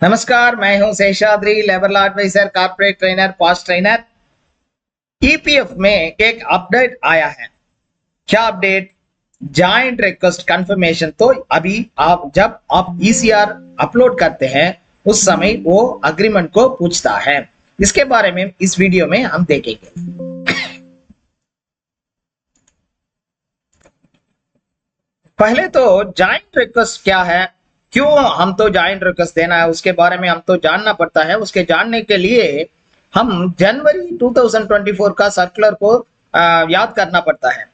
नमस्कार, मैं हूं Seshadri, labour law adviser, corporate trainer, post trainer. EPF में एक अपडेट आया है। क्या अपडेट? Joint request confirmation. तो अभी जब आप ईसीआर अपलोड करते हैं उस समय वो अग्रीमेंट को पूछता है। इसके बारे में इस वीडियो में हम देखेंगे। पहले तो जॉइंट रिक्वेस्ट क्या है, क्यों हम तो जॉइंट रिक्वेस्ट देना है, उसके बारे में हम तो जानना पड़ता है। उसके जानने के लिए हम जनवरी 2024 का सर्कुलर को याद करना पड़ता है।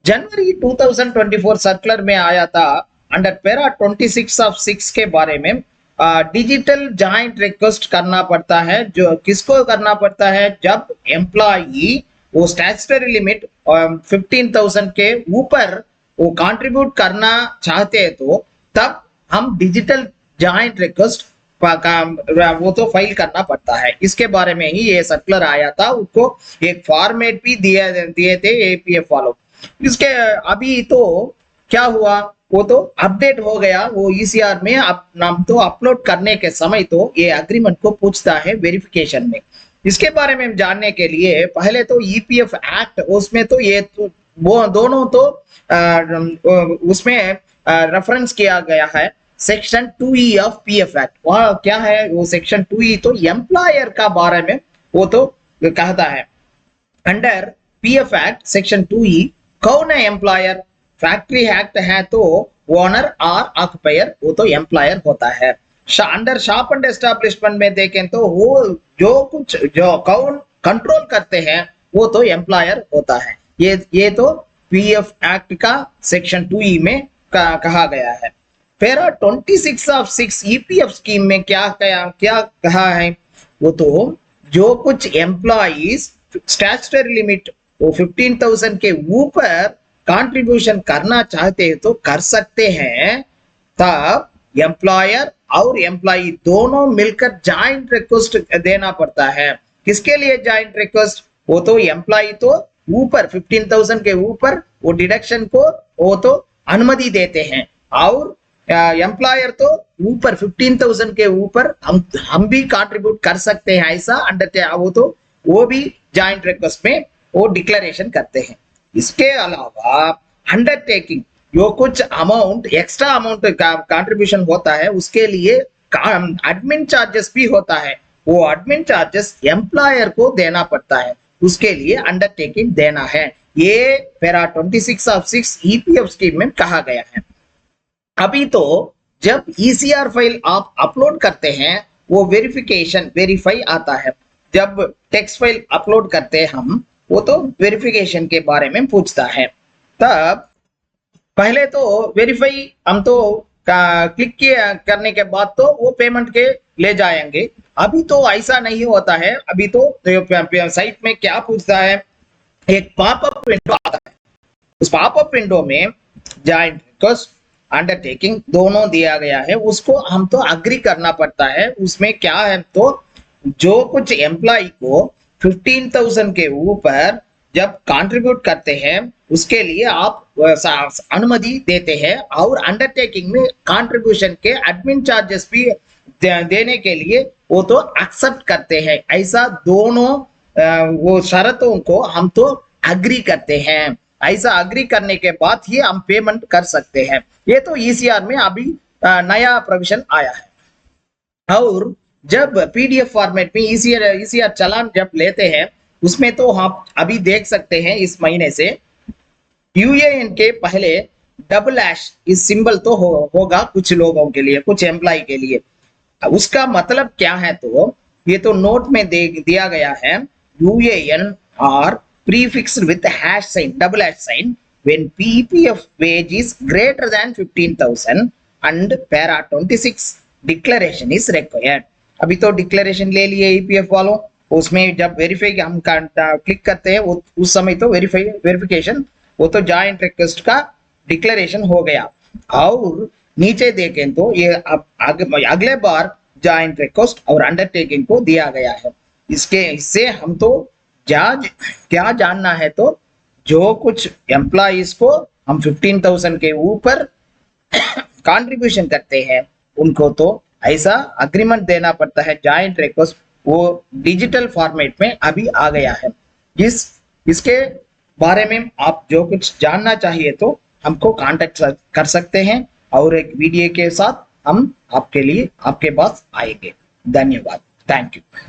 जनवरी 2024 सर्कुलर में आया था अंडर पैरा 26 ऑफ 6 के बारे में डिजिटल जॉइंट रिक्वेस्ट करना पड़ता है। जो किसको करना पड़ता है? जब एम्प्लॉई वो स्टैट्यूटरी लिमिट 15,000 के ऊपर वो कंट्रीब्यूट करना चाहते हैं तो तब हम डिजिटल जॉइंट रिक्वेस्ट वो तो फाइल करना पड़ता है। इसके बारे में ही ये सर्कुलर आया था। उसको एक फॉर्मेट भी दिए थे एपीएफ वालों। इसके अभी तो क्या हुआ, वो तो अपडेट हो गया। वो ईसीआर में नाम तो अपलोड करने के समय तो ये अग्रीमेंट को पूछता है वेरिफिकेशन में। इसके बारे में जानने के लिए पहले तो ईपीएफ एक्ट, उसमें तो ये तो वो दोनों तो उसमें रेफरेंस किया गया है section 2E of PF act. वह क्या है वो सेक्शन 2E? तो एम्प्लॉयर का बारे में वो तो कहता है। Under PF act section 2E कौन है एम्प्लॉयर? फैक्ट्री एक्ट है तो ओनर और ऑक्युपायर वो तो एम्प्लॉयर होता है। अंडर शॉप एंड एस्टेब्लिशमेंट में देखें तो वो जो कौन कंट्रोल करते हैं वो तो एम्प्लॉयर होता है। ये तो पीएफ एक्ट का सेक्शन 2E में कहा गया है। पैरा 26 ऑफ 6 ईपीएफ स्कीम में क्या कहा है? वो तो जो कुछ एम्प्लॉइज स्टैट्यूटरी लिमिट वो 15,000 के ऊपर कंट्रीब्यूशन करना चाहते हैं तो कर सकते हैं। तब एम्प्लॉयर और एम्प्लॉई दोनों मिलकर जॉइंट रिक्वेस्ट देना पड़ता है। किसके लिए जॉइंट रिक्वेस्ट? वो तो एम्प्लॉई तो ऊपर 15,000 के ऊपर वो डिडक्शन को वो तो अनुमति देते हैं और एम्प्लॉयर तो ऊपर 15,000 के ऊपर हम भी कंट्रीब्यूट कर सकते हैं, ऐसा अंडर वो भी जॉइंट रिक्वेस्ट में वो डिक्लेरेशन करते हैं। इसके अलावा अंडरटेकिंग जो कुछ अमाउंट एक्स्ट्रा अमाउंट कंट्रीब्यूशन होता है उसके लिए एडमिन चार्जेस भी होता है। वो एडमिन चार्जेस एम्प्लॉयर को देना पड़ता है, उसके लिए अंडरटेकिंग देना है। ये पैरा 26 ऑफ 6 ईपीएफ स्कीम में कहा गया है। अभी तो जब ईसीआर फाइल आप अपलोड करते हैं वो वेरीफाई आता है। जब टेक्स्ट फाइल अपलोड करते हैं हम वो तो वेरिफिकेशन के बारे में पूछता है। तब पहले तो वेरीफाई हम तो क्लिक करने के बाद तो वो पेमेंट के ले जाएंगे। अभी तो ऐसा नहीं होता है। अभी तो साइट में क्या पूछता है, एक पॉपअप विंडो आता है। उस पॉपअप विंडो में जॉइंट रिक्वेस्ट अंडरटेकिंग दोनों दिया गया है, उसको हम तो अग्री करना पड़ता है। उसमें क्या है तो जो कुछ एम्प्लॉय को 15,000 के ऊपर जब कंट्रीब्यूट करते हैं उसके लिए आप अनुमति देते हैं और अंडरटेकिंग में कंट्रीब्यूशन के एडमिन चार्जेस भी देने के लिए वो तो एक्सेप्ट करते हैं। ऐसा दोनों वो शर्तों को हम तो अग्री करते हैं। ऐसा अग्री करने के बाद ही हम पेमेंट कर सकते हैं। ये तो ईसीआर में अभी नया प्रोविजन आया है। और जब पीडीएफ फॉर्मेट में ईसीआर चालान जब लेते हैं उसमें तो हम अभी देख सकते हैं इस महीने से यूएएन के पहले डबल ऐश इस सिंबल तो होगा कुछ लोगों के लिए, कुछ एम्प्लॉय के लिए। उसका मतलब क्या है तो ये तो नोट में दिया गया है, UAN are prefixed with hash sign, double hash sign when PPF wage is greater than 15,000 and para 26 declaration is required। अभी तो डिक्लेरेशन ले लिए ईपीएफ वालों। उसमें जब वेरीफाई हम क्लिक करते हैं वो उस समय तो वेरिफिकेशन वो तो जॉइंट रिक्वेस्ट का डिक्लेरेशन हो गया। और नीचे देखें तो ये अब अगले बार जॉइंट रिक्वेस्ट और अंडरटेकिंग को दिया गया है। इससे हम तो क्या जानना है तो जो कुछ एम्प्लॉइज को हम 15,000 के ऊपर कंट्रीब्यूशन करते हैं उनको तो ऐसा अग्रीमेंट देना पड़ता है। जॉइंट रिक्वेस्ट वो डिजिटल फॉर्मेट में अभी आ गया है। इसके बारे में आप जो कुछ जानना चाहिए तो हमको कांटेक्ट कर सकते हैं और एक वीडियो के साथ हम आपके लिए आपके पास आएंगे। धन्यवाद। Thank you.